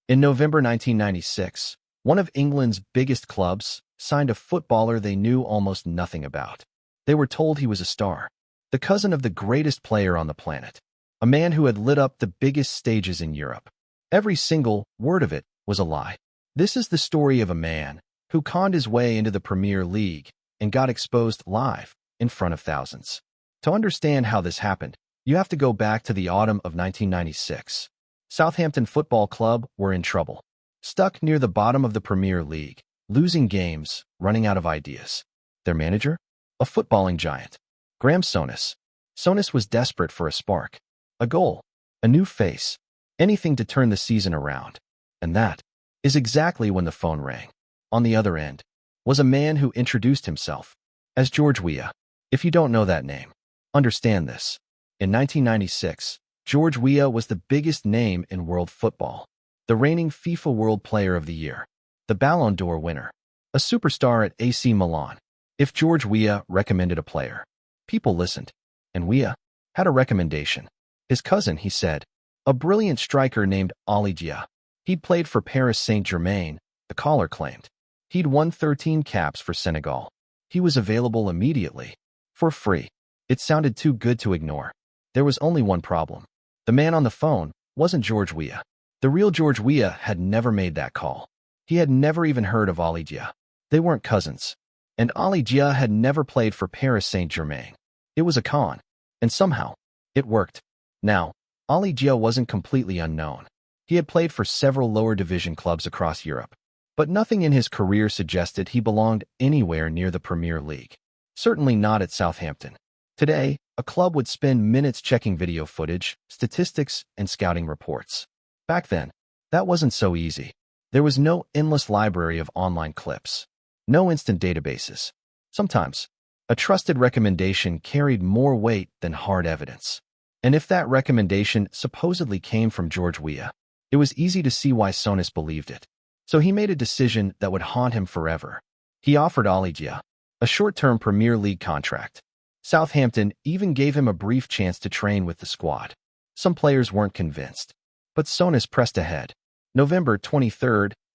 In November 1996, one of England's biggest clubs signed a footballer they knew almost nothing about. They were told he was a star, the cousin of the greatest player on the planet, a man who had lit up the biggest stages in Europe. Every single word of it was a lie. This is the story of a man who conned his way into the Premier League and got exposed live in front of thousands. To understand how this happened, you have to go back to the autumn of 1996. Southampton Football Club were in trouble, stuck near the bottom of the Premier League, losing games, running out of ideas. Their manager? A footballing giant, Graham Souness. Souness was desperate for a spark, a goal, a new face, anything to turn the season around. And that is exactly when the phone rang. On the other end was a man who introduced himself as George Weah. If you don't know that name, understand this. In 1996, George Weah was the biggest name in world football, the reigning FIFA World Player of the Year, the Ballon d'Or winner, a superstar at AC Milan. If George Weah recommended a player, people listened, and Weah had a recommendation. His cousin, he said, a brilliant striker named Ali Dia. He'd played for Paris Saint-Germain, the caller claimed. He'd won 13 caps for Senegal. He was available immediately, for free. It sounded too good to ignore. There was only one problem. The man on the phone wasn't George Weah. The real George Weah had never made that call. He had never even heard of Ali Dia. They weren't cousins. And Ali Dia had never played for Paris Saint-Germain. It was a con. And somehow, it worked. Now, Ali Dia wasn't completely unknown. He had played for several lower division clubs across Europe. But nothing in his career suggested he belonged anywhere near the Premier League. Certainly not at Southampton. Today, a club would spend minutes checking video footage, statistics, and scouting reports. Back then, that wasn't so easy. There was no endless library of online clips, no instant databases. Sometimes, a trusted recommendation carried more weight than hard evidence. And if that recommendation supposedly came from George Weah, it was easy to see why Souness believed it. So he made a decision that would haunt him forever. He offered Ali Dia a short-term Premier League contract. Southampton even gave him a brief chance to train with the squad. Some players weren't convinced, but Souness pressed ahead. November 23,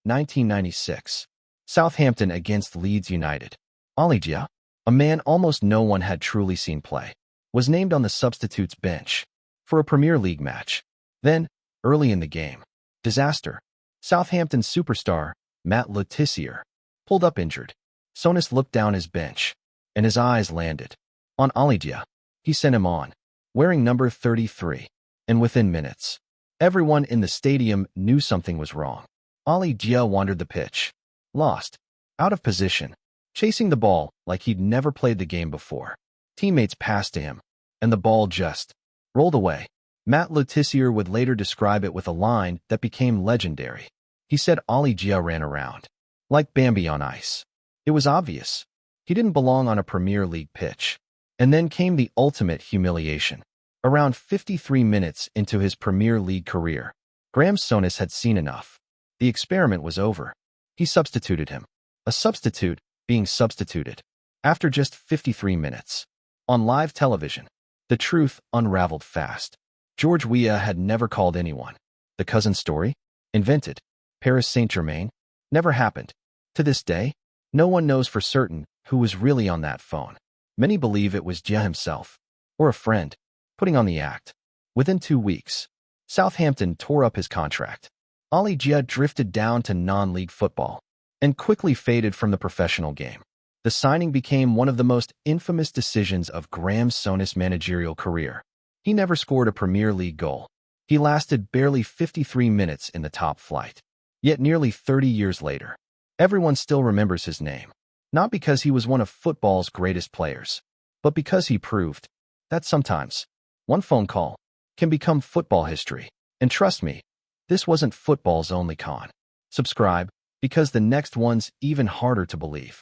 1996. Southampton against Leeds United. Ali Dia, a man almost no one had truly seen play, was named on the substitutes bench for a Premier League match. Then, early in the game, disaster. Southampton superstar Matt Le Tissier pulled up injured. Souness looked down his bench, and his eyes landed on Ali Dia. He sent him on, wearing number 33, and within minutes, everyone in the stadium knew something was wrong. Ali Dia wandered the pitch, lost, out of position, chasing the ball like he'd never played the game before. Teammates passed to him, and the ball just rolled away. Matt Le Tissier would later describe it with a line that became legendary. He said Ali Dia ran around like Bambi on ice. It was obvious. He didn't belong on a Premier League pitch. And then came the ultimate humiliation. Around 53 minutes into his Premier League career, Graham Souness had seen enough. The experiment was over. He substituted him. A substitute being substituted. After just 53 minutes. On live television, the truth unraveled fast. George Weah had never called anyone. The cousin story? Invented. Paris Saint-Germain? Never happened. To this day, no one knows for certain who was really on that phone. Many believe it was Dia himself, or a friend, putting on the act. Within 2 weeks, Southampton tore up his contract. Ali Dia drifted down to non-league football and quickly faded from the professional game. The signing became one of the most infamous decisions of Graham Souness' managerial career. He never scored a Premier League goal. He lasted barely 53 minutes in the top flight. Yet nearly 30 years later, everyone still remembers his name. Not because he was one of football's greatest players, but because he proved that sometimes one phone call can become football history. And trust me, this wasn't football's only con. Subscribe, because the next one's even harder to believe.